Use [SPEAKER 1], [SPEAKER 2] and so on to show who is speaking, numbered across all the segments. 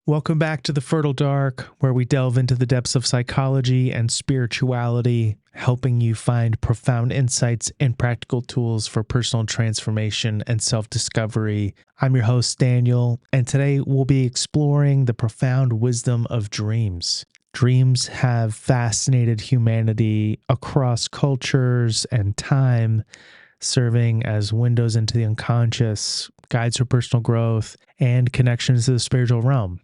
[SPEAKER 1] Welcome back to the Fertile Dark, where we delve into the depths of psychology and spirituality, helping you find profound insights and practical tools for personal transformation and self-discovery. I'm your host, Daniel, and today we'll be exploring the profound wisdom of dreams. Dreams have fascinated humanity across cultures and time, serving as windows into the unconscious, guides for personal growth, and connections to the spiritual realm.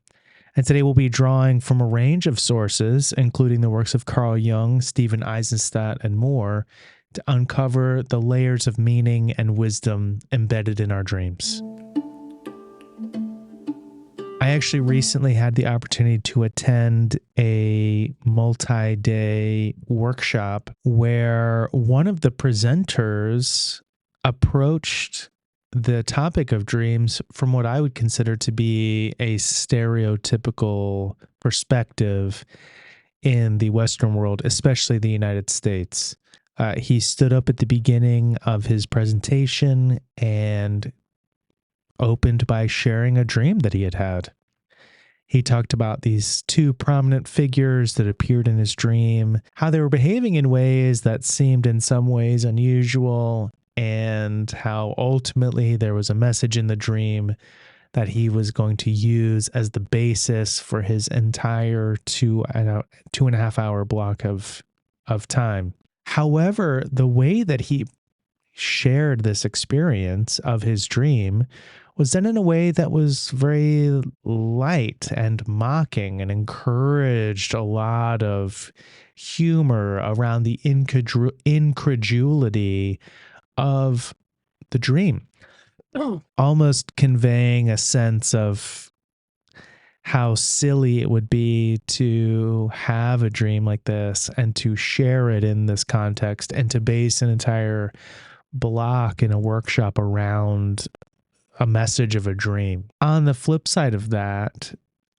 [SPEAKER 1] And today we'll be drawing from a range of sources, including the works of Carl Jung, Stephen Eisenstadt, and more, to uncover the layers of meaning and wisdom embedded in our dreams. I actually recently had the opportunity to attend a multi-day workshop where one of the presenters approached the topic of dreams from what I would consider to be a stereotypical perspective in the Western world, especially the United States. He stood up at the beginning of his presentation and opened by sharing a dream that he had had. He talked about these two prominent figures that appeared in his dream, how they were behaving in ways that seemed in some ways unusual, and how ultimately there was a message in the dream that he was going to use as the basis for his entire 2.5 hour block of time. However, the way that he shared this experience of his dream was done in a way that was very light and mocking and encouraged a lot of humor around the incredulity of the dream, almost conveying a sense of how silly it would be to have a dream like this and to share it in this context and to base an entire block in a workshop around a message of a dream. On the flip side of that,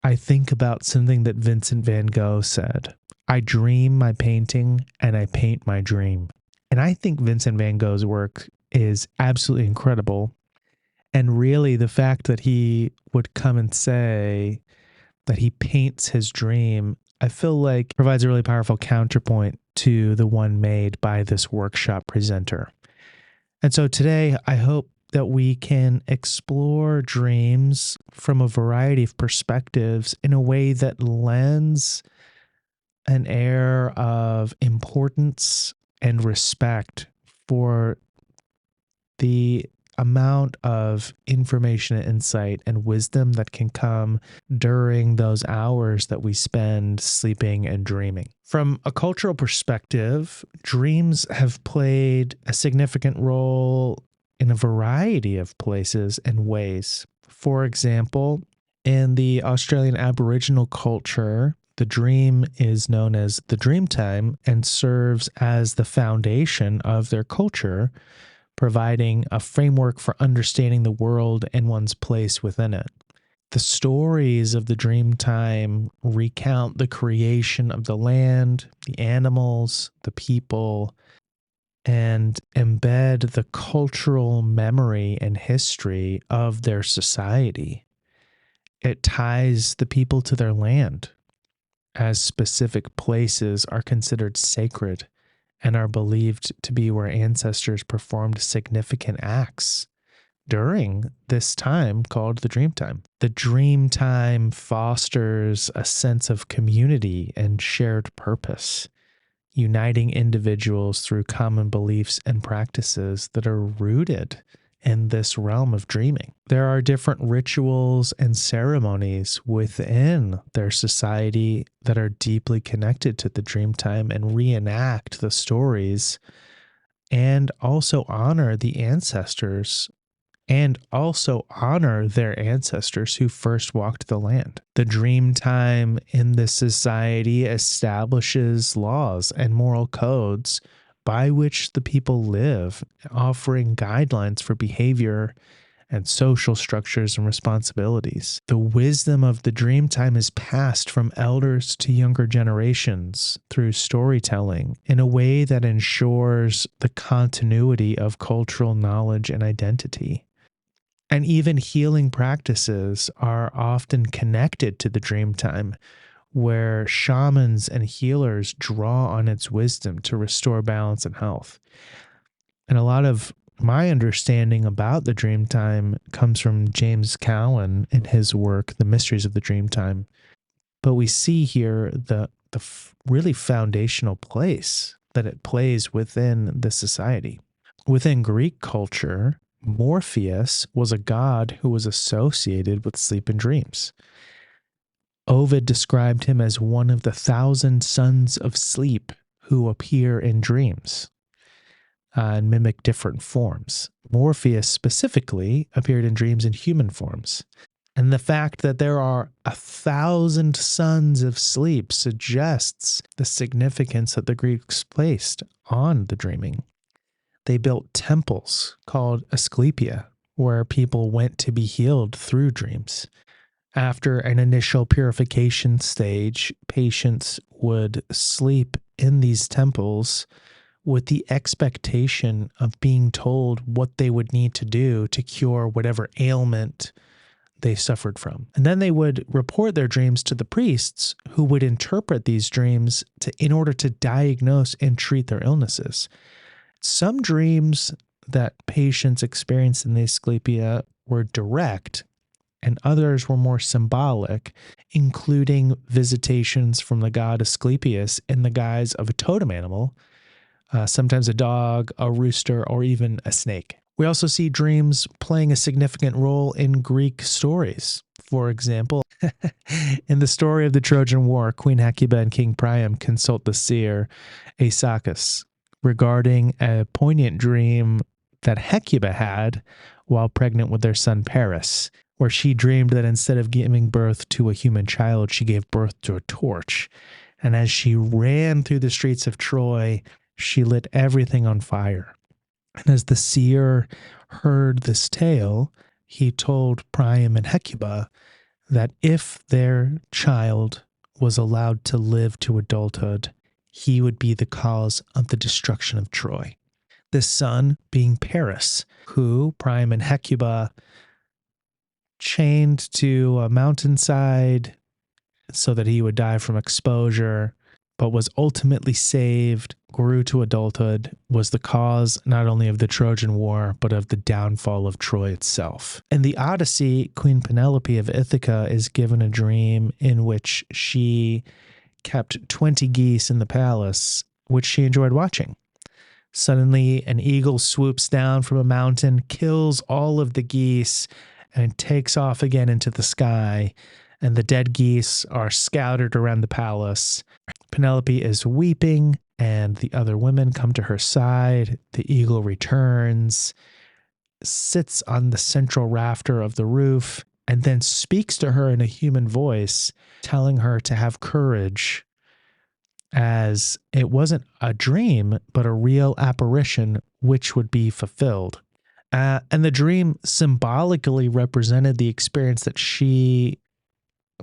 [SPEAKER 1] I think about something that Vincent van Gogh said: "I dream my painting and I paint my dream." And I think Vincent van Gogh's work is absolutely incredible. And really, the fact that he would come and say that he paints his dream, I feel like provides a really powerful counterpoint to the one made by this workshop presenter. And so today, I hope that we can explore dreams from a variety of perspectives in a way that lends an air of importance and respect for the amount of information and insight and wisdom that can come during those hours that we spend sleeping and dreaming. From a cultural perspective, dreams have played a significant role in a variety of places and ways. For example, in the Australian Aboriginal culture, the dream is known as the dream time and serves as the foundation of their culture, providing a framework for understanding the world and one's place within it. The stories of the dream time recount the creation of the land, the animals, the people, and embed the cultural memory and history of their society. It ties the people to their land, as specific places are considered sacred and are believed to be where ancestors performed significant acts during this time called the dream time. The dream time fosters a sense of community and shared purpose, uniting individuals through common beliefs and practices that are rooted in this realm of dreaming. There are different rituals and ceremonies within their society that are deeply connected to the dream time and reenact the stories and also honor the ancestors and also honor their ancestors who first walked the land. The dream time in this society establishes laws and moral codes by which the people live, offering guidelines for behavior and social structures and responsibilities. The wisdom of the dream time is passed from elders to younger generations through storytelling in a way that ensures the continuity of cultural knowledge and identity. And even healing practices are often connected to the dream time, where shamans and healers draw on its wisdom to restore balance and health. And a lot of my understanding about the dream time comes from James Cowan in his work, The Mysteries of the Dream Time. But we see here the really foundational place that it plays within the society. Within Greek culture, Morpheus was a god who was associated with sleep and dreams. Ovid described him as one of the 1,000 sons of sleep who appear in dreams and mimic different forms. Morpheus specifically appeared in dreams in human forms. And the fact that there are 1,000 sons of sleep suggests the significance that the Greeks placed on the dreaming. They built temples called Asclepia, where people went to be healed through dreams. After an initial purification stage, patients would sleep in these temples with the expectation of being told what they would need to do to cure whatever ailment they suffered from. And then they would report their dreams to the priests, who would interpret these dreams in order to diagnose and treat their illnesses. Some dreams that patients experienced in the Asclepia were direct, and others were more symbolic, including visitations from the god Asclepius in the guise of a totem animal, sometimes a dog, a rooster, or even a snake. We also see dreams playing a significant role in Greek stories. For example, in the story of the Trojan War, Queen Hecuba and King Priam consult the seer Aesacus regarding a poignant dream that Hecuba had while pregnant with their son Paris, where she dreamed that instead of giving birth to a human child, she gave birth to a torch. And as she ran through the streets of Troy, she lit everything on fire. And as the seer heard this tale, he told Priam and Hecuba that if their child was allowed to live to adulthood, he would be the cause of the destruction of Troy. This son being Paris, who Priam and Hecuba chained to a mountainside so that he would die from exposure, but was ultimately saved, grew to adulthood, was the cause not only of the Trojan War, but of the downfall of Troy itself. In the Odyssey, Queen Penelope of Ithaca is given a dream in which she kept 20 geese in the palace, which she enjoyed watching. Suddenly, an eagle swoops down from a mountain, kills all of the geese, and takes off again into the sky, and the dead geese are scattered around the palace. Penelope is weeping, and the other women come to her side. The eagle returns, sits on the central rafter of the roof, and then speaks to her in a human voice, telling her to have courage, as it wasn't a dream, but a real apparition which would be fulfilled. And the dream symbolically represented the experience that she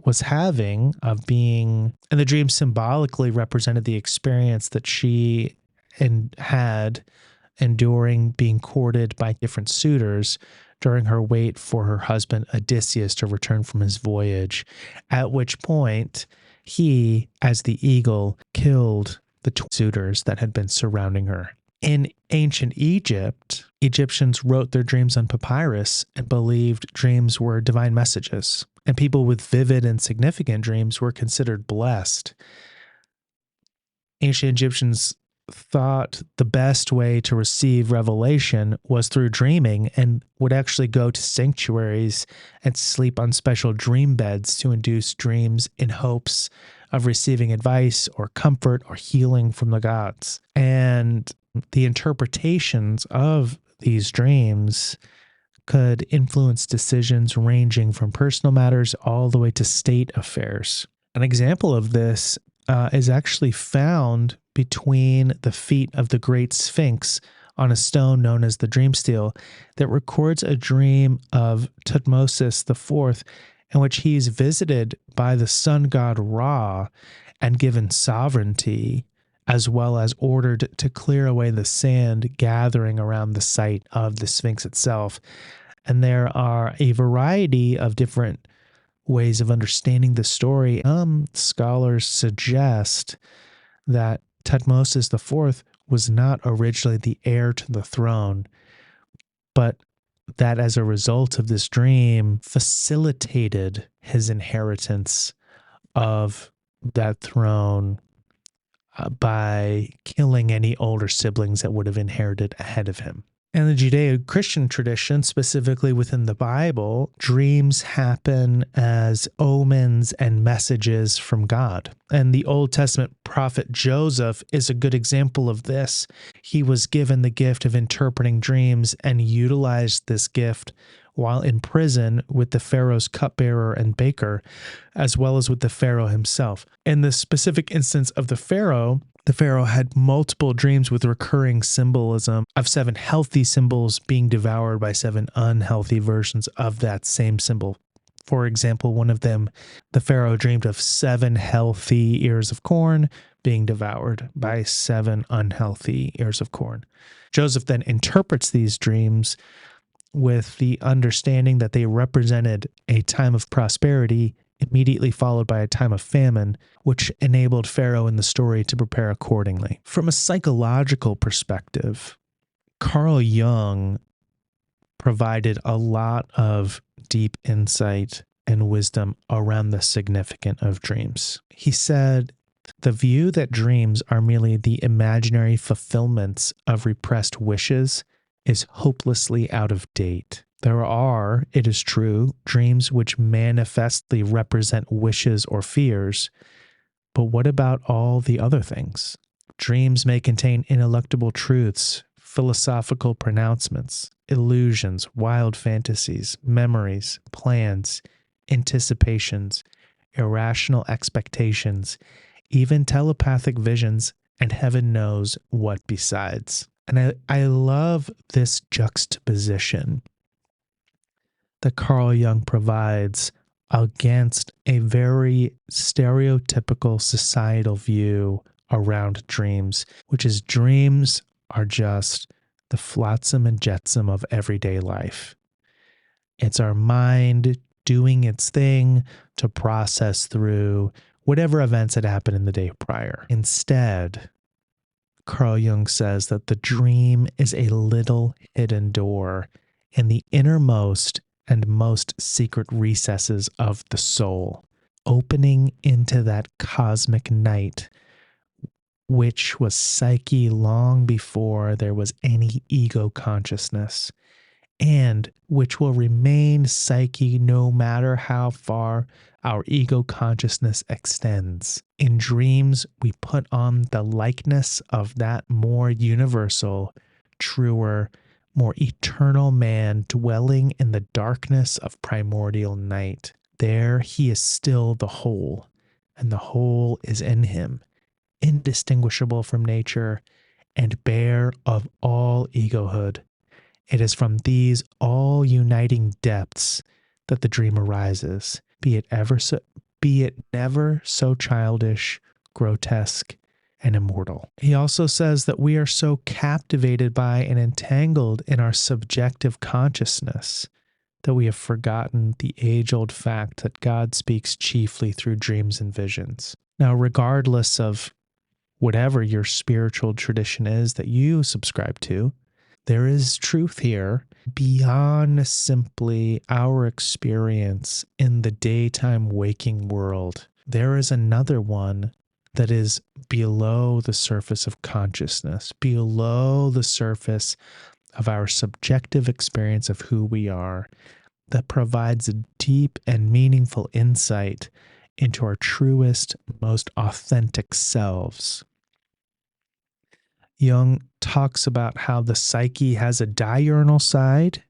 [SPEAKER 1] was having of being, and the dream symbolically represented the experience that she had enduring being courted by different suitors during her wait for her husband Odysseus to return from his voyage, at which point he, as the eagle, killed the suitors that had been surrounding her. In ancient Egypt, Egyptians wrote their dreams on papyrus and believed dreams were divine messages, and people with vivid and significant dreams were considered blessed. Ancient Egyptians thought the best way to receive revelation was through dreaming, and would actually go to sanctuaries and sleep on special dream beds to induce dreams in hopes of receiving advice or comfort or healing from the gods. And the interpretations of these dreams could influence decisions ranging from personal matters all the way to state affairs. An example of this is actually found between the feet of the Great Sphinx on a stone known as the Dream Stele that records a dream of Tutmosis IV, in which he is visited by the sun god Ra and given sovereignty, as well as ordered to clear away the sand gathering around the site of the Sphinx itself. And there are a variety of different ways of understanding the story. Scholars suggest that Tutmosis IV was not originally the heir to the throne, but that as a result of this dream facilitated his inheritance of that throne by killing any older siblings that would have inherited ahead of him. In the Judeo-Christian tradition, specifically within the Bible, dreams happen as omens and messages from God. And the Old Testament prophet Joseph is a good example of this. He was given the gift of interpreting dreams and utilized this gift while in prison with the Pharaoh's cupbearer and baker, as well as with the Pharaoh himself. In the specific instance of the Pharaoh had multiple dreams with recurring symbolism of 7 healthy symbols being devoured by 7 unhealthy versions of that same symbol. For example, one of them, the Pharaoh dreamed of 7 healthy ears of corn being devoured by 7 unhealthy ears of corn. Joseph then interprets these dreams with the understanding that they represented a time of prosperity immediately followed by a time of famine, which enabled Pharaoh in the story to prepare accordingly. From a psychological perspective, Carl Jung provided a lot of deep insight and wisdom around the significance of dreams. He said, the view that dreams are merely the imaginary fulfillments of repressed wishes is hopelessly out of date. There are, it is true, dreams which manifestly represent wishes or fears, but what about all the other things? Dreams may contain ineluctable truths, philosophical pronouncements, illusions, wild fantasies, memories, plans, anticipations, irrational expectations, even telepathic visions, and heaven knows what besides. And I love this juxtaposition that Carl Jung provides against a very stereotypical societal view around dreams, which is dreams are just the flotsam and jetsam of everyday life. It's our mind doing its thing to process through whatever events had happened in the day prior. Instead, Carl Jung says that the dream is a little hidden door in the innermost and most secret recesses of the soul, opening into that cosmic night, which was psyche long before there was any ego consciousness, and which will remain psyche no matter how far our ego consciousness extends. In dreams, we put on the likeness of that more universal, truer, more eternal man dwelling in the darkness of primordial night. There he is still the whole, and the whole is in him, indistinguishable from nature, and bare of all egohood. It is from these all-uniting depths that the dream arises, be it never so childish, grotesque, and immortal. He also says that we are so captivated by and entangled in our subjective consciousness that we have forgotten the age-old fact that God speaks chiefly through dreams and visions. Now, regardless of whatever your spiritual tradition is that you subscribe to, there is truth here beyond simply our experience in the daytime waking world. There is another one that is below the surface of consciousness, below the surface of our subjective experience of who we are, that provides a deep and meaningful insight into our truest, most authentic selves. Jung talks about how the psyche has a diurnal side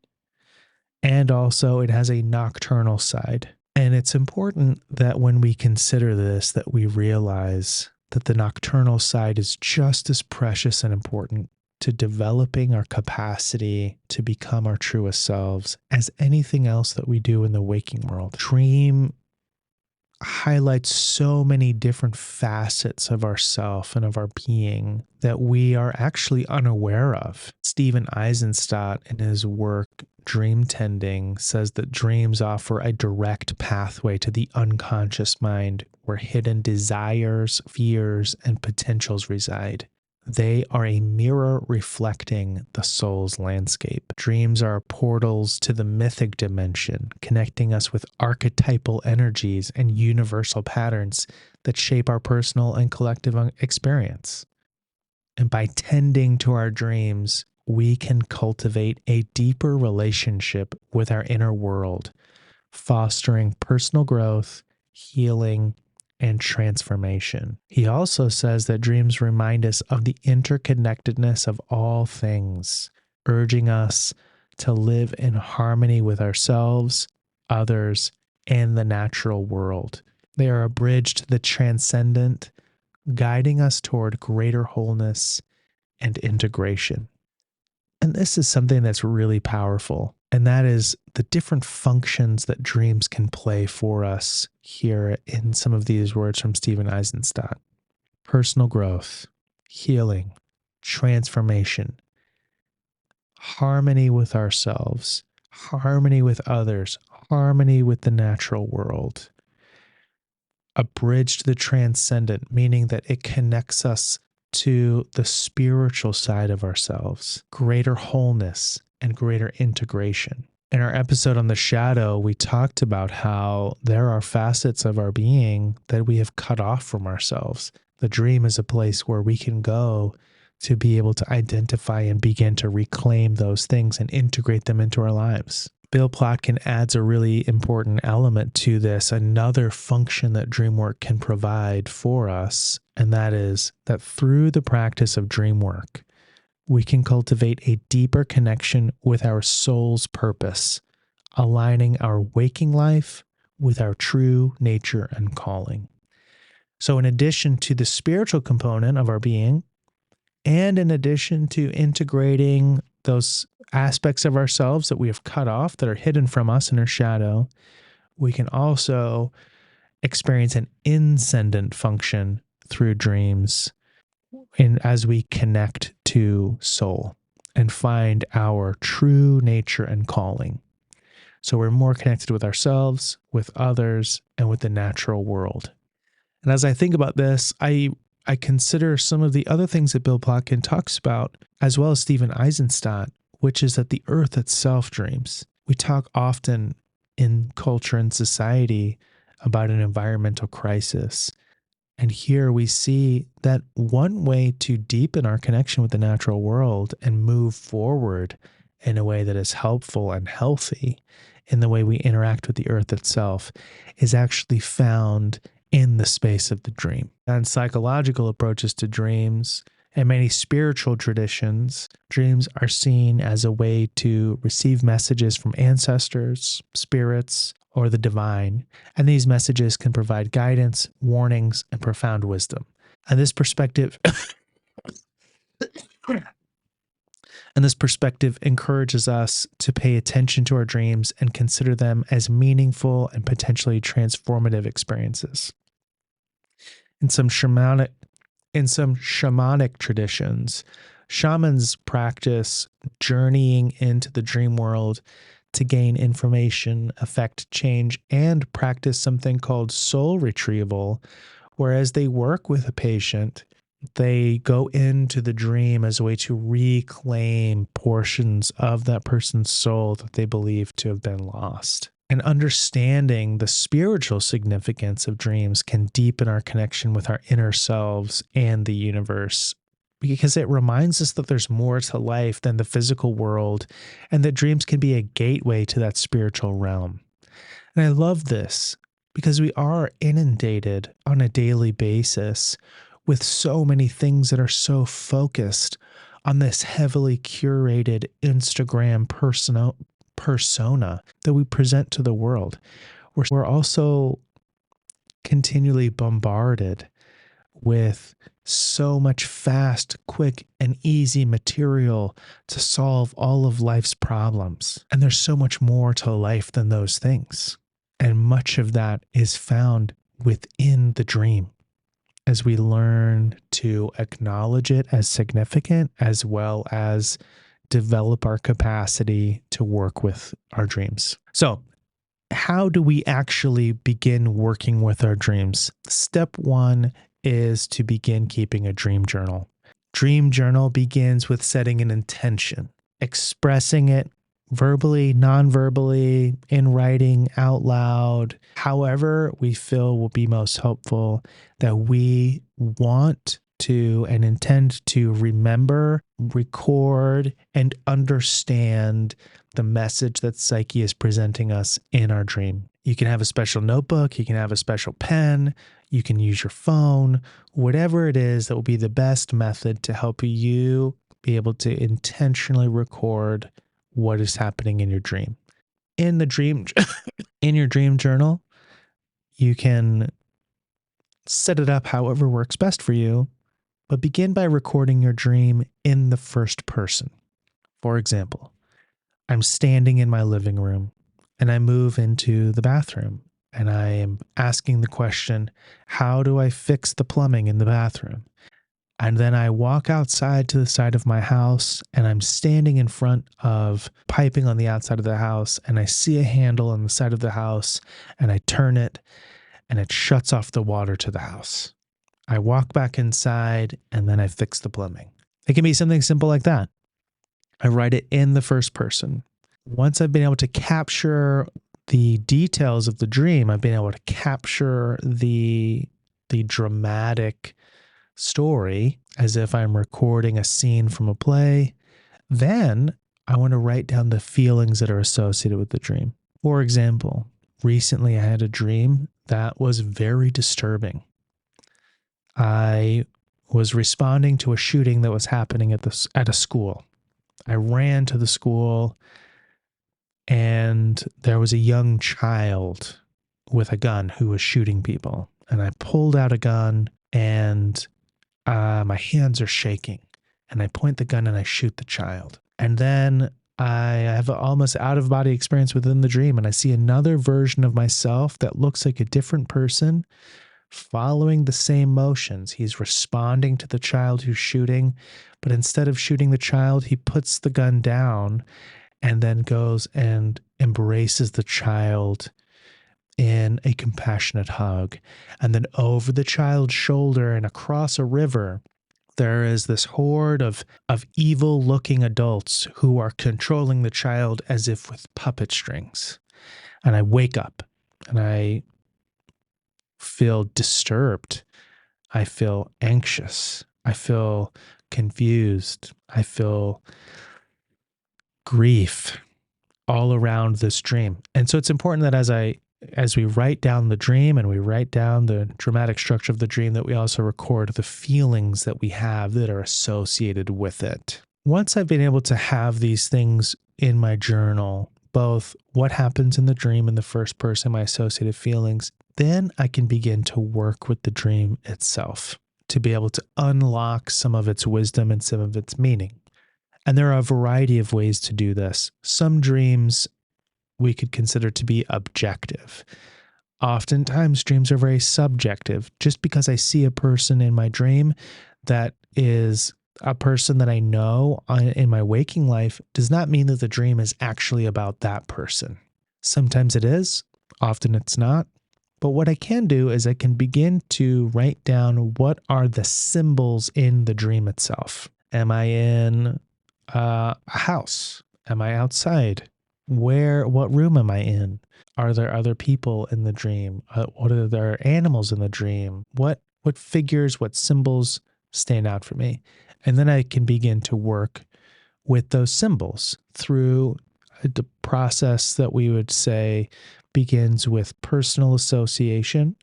[SPEAKER 1] and also it has a nocturnal side. And it's important that when we consider this, that we realize that the nocturnal side is just as precious and important to developing our capacity to become our truest selves as anything else that we do in the waking world. Dream highlights so many different facets of ourself and of our being that we are actually unaware of. Stephen Eisenstadt, in his work Dream Tending, says that dreams offer a direct pathway to the unconscious mind where hidden desires, fears, and potentials reside. They are a mirror reflecting the soul's landscape. Dreams are portals to the mythic dimension, connecting us with archetypal energies and universal patterns that shape our personal and collective experience. And by tending to our dreams, we can cultivate a deeper relationship with our inner world, fostering personal growth, healing, and transformation. He also says that dreams remind us of the interconnectedness of all things, urging us to live in harmony with ourselves, others, and the natural world. They are a bridge to the transcendent, guiding us toward greater wholeness and integration. And this is something that's really powerful, and that is the different functions that dreams can play for us here in some of these words from Stephen Eisenstadt. Personal growth, healing, transformation, harmony with ourselves, harmony with others, harmony with the natural world. A bridge to the transcendent, meaning that it connects us to the spiritual side of ourselves, greater wholeness and greater integration. In our episode on the shadow, we talked about how there are facets of our being that we have cut off from ourselves. The dream is a place where we can go to be able to identify and begin to reclaim those things and integrate them into our lives. Bill Plotkin adds a really important element to this, another function that dream work can provide for us, and that is that through the practice of dream work, we can cultivate a deeper connection with our soul's purpose, aligning our waking life with our true nature and calling. So in addition to the spiritual component of our being, and in addition to integrating those aspects of ourselves that we have cut off, that are hidden from us in our shadow, we can also experience an ascendant function through dreams as we connect to soul and find our true nature and calling. So we're more connected with ourselves, with others, and with the natural world. And as I think about this, I consider some of the other things that Bill Plotkin talks about, as well as Stephen Eisenstadt, which is that the earth itself dreams. We talk often in culture and society about an environmental crisis. And here we see that one way to deepen our connection with the natural world and move forward in a way that is helpful and healthy in the way we interact with the earth itself is actually found in the space of the dream. And psychological approaches to dreams and many spiritual traditions, dreams are seen as a way to receive messages from ancestors, spirits, or the divine, and these messages can provide guidance, warnings, and profound wisdom. And this perspective encourages us to pay attention to our dreams and consider them as meaningful and potentially transformative experiences. In some shamanic traditions, shamans practice journeying into the dream world to gain information, affect change, and practice something called soul retrieval, whereas they work with a patient, they go into the dream as a way to reclaim portions of that person's soul that they believe to have been lost. And understanding the spiritual significance of dreams can deepen our connection with our inner selves and the universe, because it reminds us that there's more to life than the physical world, and that dreams can be a gateway to that spiritual realm. And I love this because we are inundated on a daily basis with so many things that are so focused on this heavily curated Instagram persona that we present to the world. We're also continually bombarded with so much fast, quick, and easy material to solve all of life's problems. And there's so much more to life than those things. And much of that is found within the dream as we learn to acknowledge it as significant, as well as develop our capacity to work with our dreams. So, how do we actually begin working with our dreams? Step one is to begin keeping a dream journal. Dream journal begins with setting an intention, expressing it verbally, non-verbally, in writing, out loud, however we feel will be most helpful, that we want to and intend to remember, record, and understand the message that Psyche is presenting us in our dream. You can have a special notebook, you can have a special pen, you can use your phone, whatever it is that will be the best method to help you be able to intentionally record what is happening in your dream. In the dream in your dream journal, you can set it up however works best for you, but begin by recording your dream in the first person. For example, I'm standing in my living room and I move into the bathroom and I am asking the question, how do I fix the plumbing in the bathroom? And then I walk outside to the side of my house and I'm standing in front of piping on the outside of the house and I see a handle on the side of the house and I turn it and it shuts off the water to the house. I walk back inside and then I fix the plumbing. It can be something simple like that. I write it in the first person. Once I've been able to capture the details of the dream, I've been able to capture the dramatic story as if I'm recording a scene from a play. Then I want to write down the feelings that are associated with the dream. For example, recently I had a dream that was very disturbing. I was responding to a shooting that was happening at a school. I ran to the school and there was a young child with a gun who was shooting people. And I pulled out a gun and my hands are shaking. And I point the gun and I shoot the child. And then I have an almost out of body experience within the dream. And I see another version of myself that looks like a different person following the same motions. He's responding to the child who's shooting, but instead of shooting the child, he puts the gun down and then goes and embraces the child in a compassionate hug. And then over the child's shoulder and across a river, there is this horde of evil looking adults who are controlling the child as if with puppet strings. And I wake up and I feel disturbed. I feel anxious. I feel confused. I feel grief all around this dream. And so it's important that as we write down the dream and we write down the dramatic structure of the dream, that we also record the feelings that we have that are associated with it. Once I've been able to have these things in my journal, both what happens in the dream in the first person, my associated feelings, then I can begin to work with the dream itself to be able to unlock some of its wisdom and some of its meaning. And there are a variety of ways to do this. Some dreams we could consider to be objective. Oftentimes, dreams are very subjective. Just because I see a person in my dream that is a person that I know in my waking life does not mean that the dream is actually about that person. Sometimes it is, often it's not. But what I can do is I can begin to write down what are the symbols in the dream itself. Am I in a house? Am I outside? What room am I in? Are there other people in the dream? What are there animals in the dream? What figures, what symbols stand out for me? And then I can begin to work with those symbols through the process that we would say begins with personal association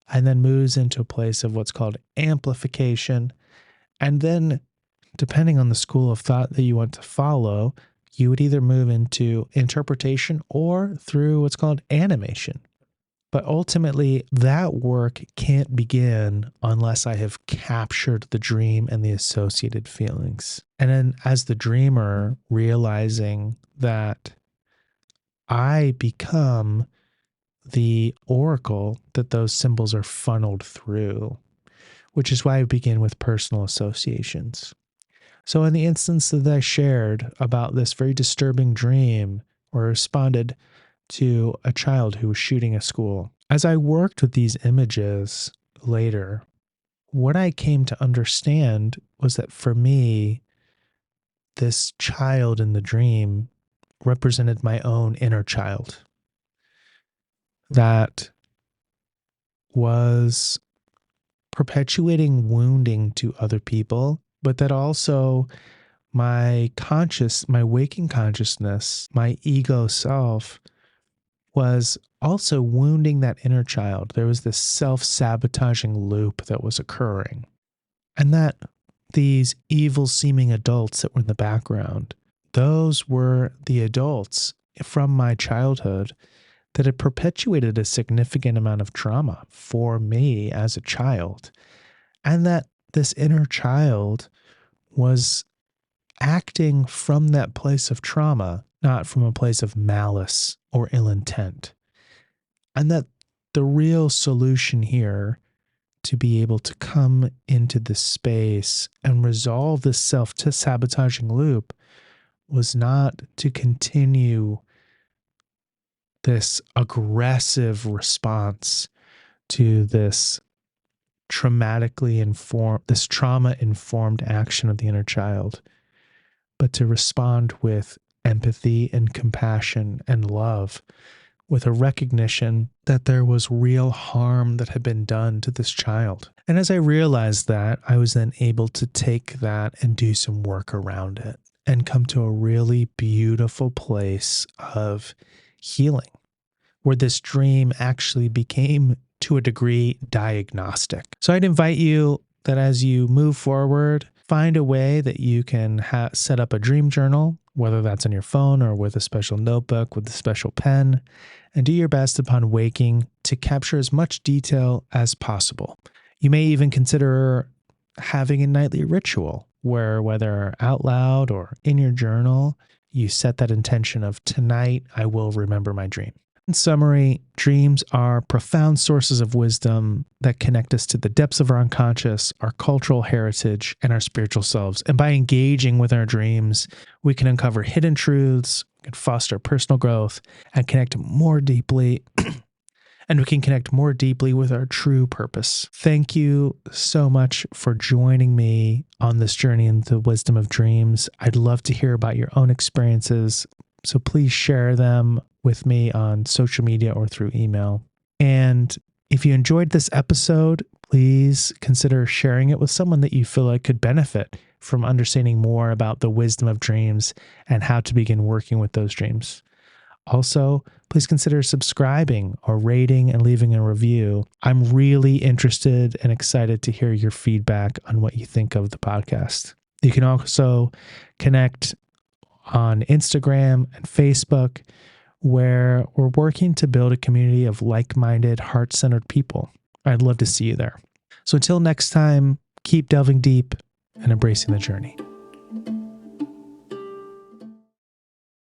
[SPEAKER 1] and then moves into a place of what's called amplification. And then, depending on the school of thought that you want to follow, you would either move into interpretation or through what's called animation. But ultimately, that work can't begin unless I have captured the dream and the associated feelings. And then, as the dreamer, realizing that I become the oracle that those symbols are funneled through, which is why I begin with personal associations. So, in the instance that I shared about this very disturbing dream or responded to a child who was shooting a school, as I worked with these images later, what I came to understand was that for me, this child in the dream represented my own inner child that was perpetuating wounding to other people, but that also my waking consciousness, my ego self was also wounding that inner child. There was this self-sabotaging loop that was occurring. And that these evil seeming adults that were in the background, those were the adults from my childhood that had perpetuated a significant amount of trauma for me as a child. And that this inner child was acting from that place of trauma, not from a place of malice or ill intent. And that the real solution here to be able to come into this space and resolve this self-sabotaging loop was not to continue this aggressive response to this trauma-informed action of the inner child, but to respond with empathy and compassion and love, with a recognition that there was real harm that had been done to this child. And as I realized that, I was then able to take that and do some work around it and come to a really beautiful place of healing, where this dream actually became, to a degree, diagnostic. So I'd invite you that as you move forward, find a way that you can set up a dream journal, whether that's on your phone or with a special notebook with a special pen, and do your best upon waking to capture as much detail as possible. You may even consider having a nightly ritual where, whether out loud or in your journal, you set that intention of tonight, I will remember my dream. In summary, dreams are profound sources of wisdom that connect us to the depths of our unconscious, our cultural heritage, and our spiritual selves. And by engaging with our dreams, we can uncover hidden truths, we can foster personal growth, and connect more deeply. And we can connect more deeply with our true purpose. Thank you so much for joining me on this journey into the wisdom of dreams. I'd love to hear about your own experiences, so please share them with me on social media or through email. And if you enjoyed this episode, please consider sharing it with someone that you feel like could benefit from understanding more about the wisdom of dreams and how to begin working with those dreams. Also, please consider subscribing or rating and leaving a review. I'm really interested and excited to hear your feedback on what you think of the podcast. You can also connect on Instagram and Facebook, where we're working to build a community of like-minded, heart-centered people. I'd love to see you there. So until next time, keep delving deep and embracing the journey.